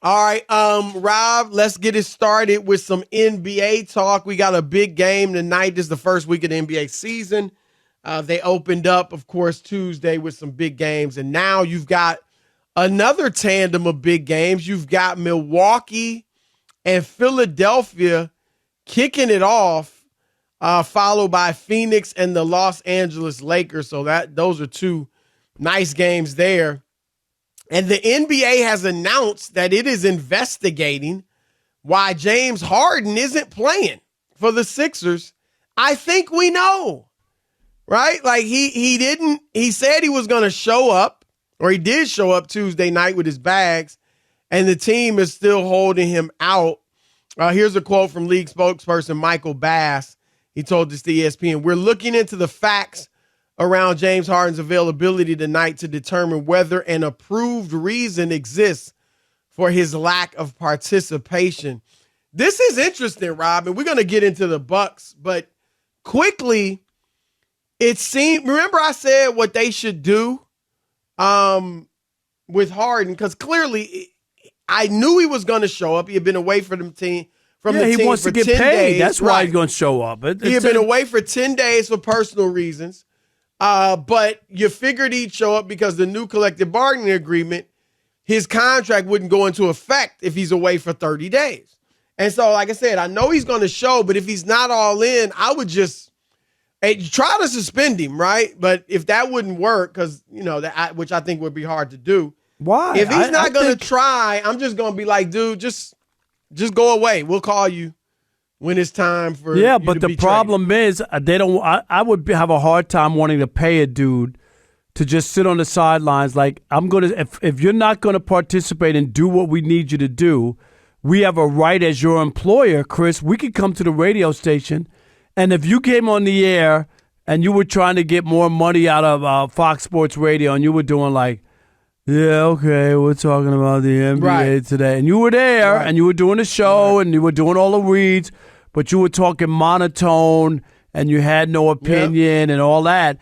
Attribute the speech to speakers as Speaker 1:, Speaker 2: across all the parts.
Speaker 1: All right, Rob, let's get it started with some NBA talk. We got a big game tonight. This is the first week of the NBA season. They opened up, of course, Tuesday with some big games, and now you've got another tandem of big games. You've got Milwaukee and Philadelphia kicking it off, followed by Phoenix and the Los Angeles Lakers. So those are two nice games there. And the NBA has announced that it is investigating why James Harden isn't playing for the Sixers. I think we know, right? Like he said he was going to show up, or he did show up Tuesday night with his bags, and the team is still holding him out. Here's a quote from league spokesperson Michael Bass. He told this to ESPN, "We're looking into the facts around James Harden's availability tonight to determine whether an approved reason exists for his lack of participation." This is interesting, Rob, and we're going to get into the Bucks, but quickly, it seemed, remember I said what they should do with Harden, because clearly I knew he was going to show up. He had been away from the team for
Speaker 2: he wants to get
Speaker 1: 10
Speaker 2: paid.
Speaker 1: days.
Speaker 2: That's why he's going to show up.
Speaker 1: He had been away for 10 days for personal reasons. But you figured he'd show up because the new collective bargaining agreement, his contract wouldn't go into effect if he's away for 30 days. And so, like I said, I know he's going to show, but if he's not all in, I would just try to suspend him, right? But if that wouldn't work, because, which I think would be hard to do.
Speaker 2: Why?
Speaker 1: If he's not going to try, I'm just going to be like, dude, just go away. We'll call you when it's time for you
Speaker 2: but
Speaker 1: to
Speaker 2: the problem is they don't. I would have a hard time wanting to pay a dude to just sit on the sidelines. Like, I'm gonna, if you're not going to participate and do what we need you to do, we have a right as your employer, Chris. We could come to the radio station, and if you came on the air and you were trying to get more money out of Fox Sports Radio, and you were doing like, yeah, okay, we're talking about the NBA today, and you were there and you were doing the show and you were doing all the reads, but you were talking monotone and you had no opinion and all that.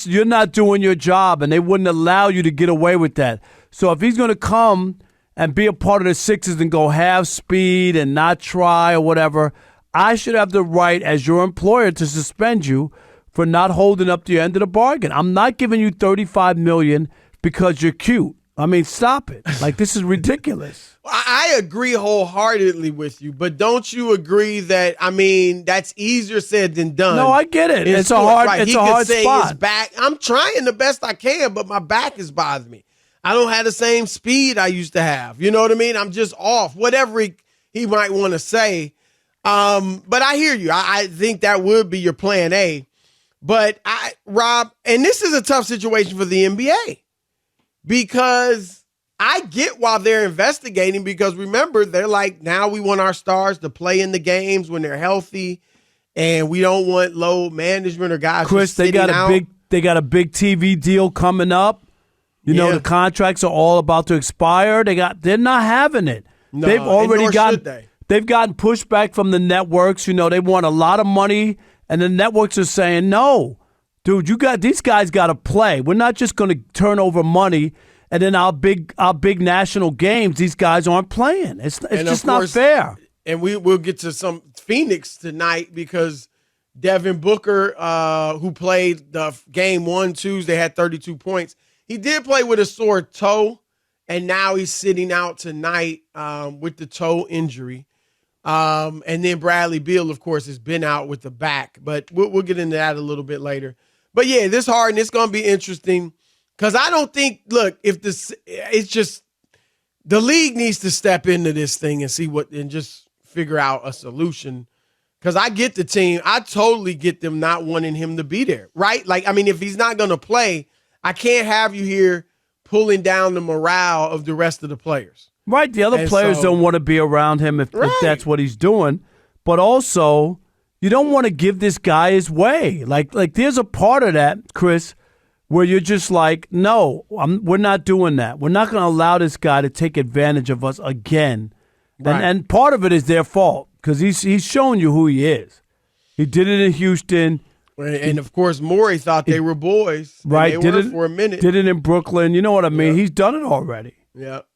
Speaker 2: You're not doing your job, and they wouldn't allow you to get away with that. So if he's going to come and be a part of the Sixers and go half speed and not try or whatever, I should have the right as your employer to suspend you for not holding up to your end of the bargain. I'm not giving you $35 million because you're cute. I mean, stop it. Like, this is ridiculous.
Speaker 1: I agree wholeheartedly with you, but don't you agree that, that's easier said than done?
Speaker 2: No, I get it. It's a hard spot.
Speaker 1: His back, I'm trying the best I can, but my back is bothering me. I don't have the same speed I used to have. You know what I mean? I'm just off. Whatever he might want to say. But I hear you. I think that would be your plan A. But Rob, and this is a tough situation for the NBA. Because I get why they're investigating, because remember, they're like, now we want our stars to play in the games when they're healthy, and we don't want load management or guys
Speaker 2: Chris, they got a big TV deal coming up. The contracts are all about to expire. They're not having it.
Speaker 1: No,
Speaker 2: they've already
Speaker 1: they've
Speaker 2: gotten pushback from the networks. They want a lot of money, and the networks are saying no. Dude, these guys got to play. We're not just going to turn over money, and then our big national games, these guys aren't playing. It's just not fair.
Speaker 1: And we'll get to some Phoenix tonight, because Devin Booker, who played the game 1 Tuesday, had 32 points. He did play with a sore toe, and now he's sitting out tonight with the toe injury. And then Bradley Beal, of course, has been out with the back, but we'll get into that a little bit later. But yeah, this Harden, it's going to be interesting, because I don't think, look, it's just the league needs to step into this thing and just figure out a solution. Because I get the team. I totally get them not wanting him to be there, right? Like, if he's not going to play, I can't have you here pulling down the morale of the rest of the players.
Speaker 2: Right. The other players don't want to be around him if that's what he's doing. But also, you don't want to give this guy his way. Like there's a part of that, Chris, where you're just like, no, we're not doing that. We're not going to allow this guy to take advantage of us again. Right. And part of it is their fault, because he's shown you who he is. He did it in Houston.
Speaker 1: And, of course, Morey thought they were boys.
Speaker 2: Right.
Speaker 1: They were for a minute.
Speaker 2: Did it in Brooklyn. You know what I mean? He's done it already.
Speaker 1: Yep.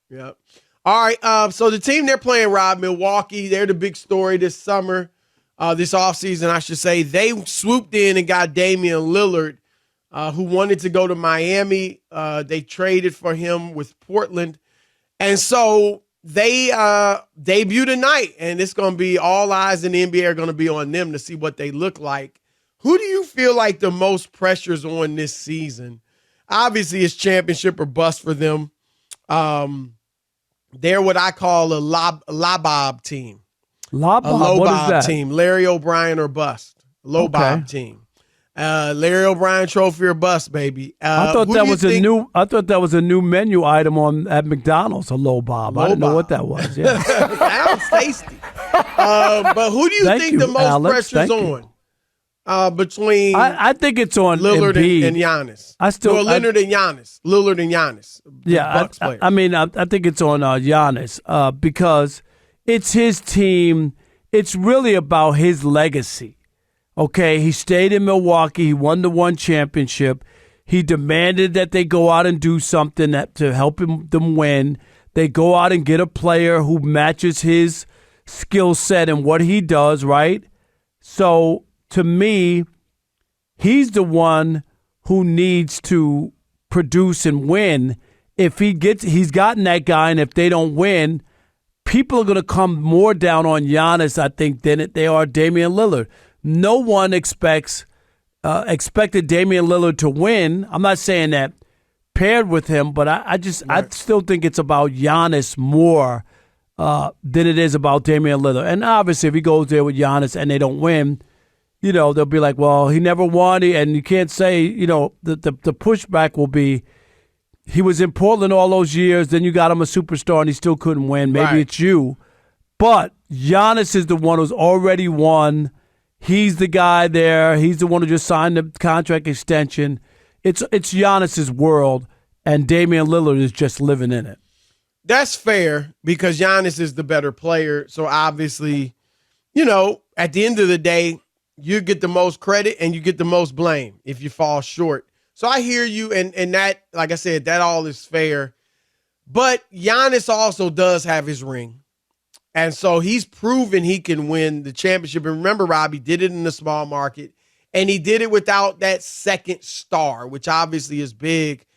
Speaker 1: All right. So the team they're playing, Rob, Milwaukee, they're the big story this summer, this offseason, I should say. They swooped in and got Damian Lillard, who wanted to go to Miami. They traded for him with Portland. And so they debut tonight, and it's going to be all eyes in the NBA are going to be on them to see what they look like. Who do you feel like the most pressure's on this season? Obviously, it's championship or bust for them. They're what I call a lobob team.
Speaker 2: Lobob?
Speaker 1: A low
Speaker 2: What
Speaker 1: bob
Speaker 2: is that?
Speaker 1: team. Larry O'Brien or bust. Low bob team. Larry O'Brien trophy or bust, baby.
Speaker 2: I thought that was a new menu item at McDonald's. A low bob. I didn't know what that was. Yeah.
Speaker 1: Sounds tasty. But who do you think the most
Speaker 2: Alex.
Speaker 1: pressure's on? Between
Speaker 2: I think it's on
Speaker 1: Lillard
Speaker 2: Embiid.
Speaker 1: and Giannis. Lillard and Giannis.
Speaker 2: Yeah,
Speaker 1: Bucks players.
Speaker 2: I think it's on Giannis because it's his team. It's really about his legacy. Okay, he stayed in Milwaukee. He won the one championship. He demanded that they go out and do something to help them win. They go out and get a player who matches his skill set and what he does, right? So to me, he's the one who needs to produce and win. If he's gotten that guy, and if they don't win, people are going to come more down on Giannis, I think, than they are Damian Lillard. No one expected Damian Lillard to win. I'm not saying that paired with him, but I still think it's about Giannis more than it is about Damian Lillard. And obviously, if he goes there with Giannis and they don't win, they'll be like, well, he never won. And you can't say, the pushback will be, he was in Portland all those years, then you got him a superstar and he still couldn't win. Maybe it's you. But Giannis is the one who's already won. He's the guy there. He's the one who just signed the contract extension. It's Giannis's world, and Damian Lillard is just living in it.
Speaker 1: That's fair because Giannis is the better player. So obviously, at the end of the day, you get the most credit and you get the most blame if you fall short. So I hear you, and that, like I said, that all is fair. But Giannis also does have his ring. And so he's proven he can win the championship. And remember, Rob, he did it in the small market, and he did it without that second star, which obviously is big.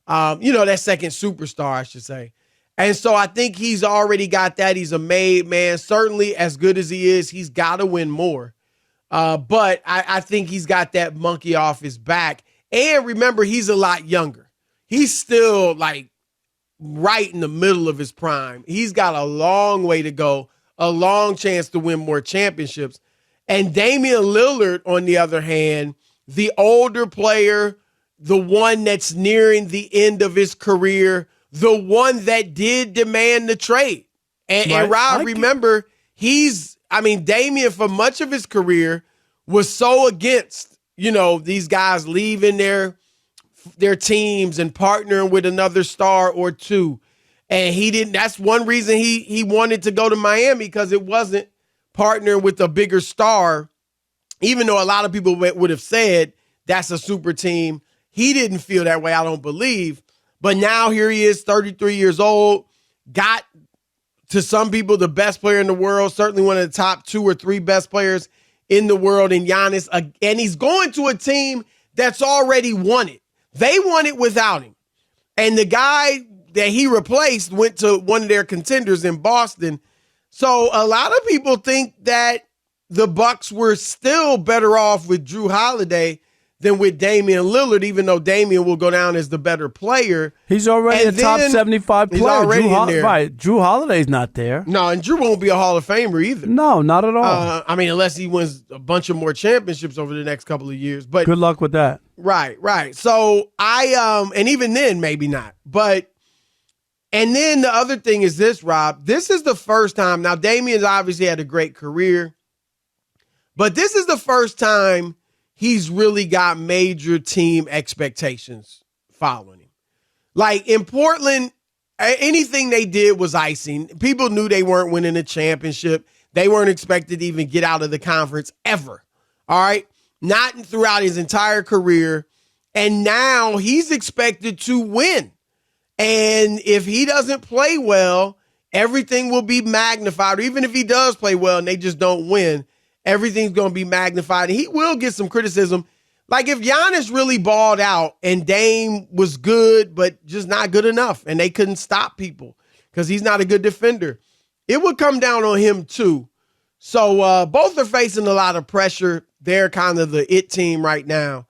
Speaker 1: That second superstar, I should say. And so I think he's already got that. He's a made man. Certainly, as good as he is, he's got to win more. But I think he's got that monkey off his back. And remember, he's a lot younger. He's still right in the middle of his prime. He's got a long way to go, a long chance to win more championships. And Damian Lillard, on the other hand, the older player, the one that's nearing the end of his career, the one that did demand the trade. And Rob, remember, Damian, for much of his career, was so against, these guys leaving their teams and partnering with another star or two. And he didn't. That's one reason he wanted to go to Miami, because it wasn't partnering with a bigger star, even though a lot of people would have said that's a super team. He didn't feel that way, I don't believe. But now here he is, 33 years old, got, to some people, the best player in the world, certainly one of the top 2 or 3 best players in the world in Giannis. And he's going to a team that's already won it. They won it without him. And the guy that he replaced went to one of their contenders in Boston. So a lot of people think that the Bucks were still better off with Jrue Holiday than with Damian Lillard, even though Damian will go down as the better player.
Speaker 2: He's already a top 75 player.
Speaker 1: He's already in there.
Speaker 2: Right. Jrue Holiday's not there.
Speaker 1: No, and Jrue won't be a Hall of Famer either.
Speaker 2: No, not at all.
Speaker 1: Unless he wins a bunch of more championships over the next couple of years. But
Speaker 2: good luck with that.
Speaker 1: Right. So and even then, maybe not. And then the other thing is this, Rob. This is the first time. Now, Damian's obviously had a great career, but this is the first time he's really got major team expectations following him. Like in Portland, anything they did was icing. People knew they weren't winning a championship. They weren't expected to even get out of the conference ever. All right. Not throughout his entire career. And now he's expected to win. And if he doesn't play well everything will be magnified. Or even if he does play well and they just don't win, everything's going to be magnified. And he will get some criticism. Like if Giannis really balled out and Dame was good, but just not good enough, and they couldn't stop people because he's not a good defender, it would come down on him too. So both are facing a lot of pressure. They're kind of the it team right now.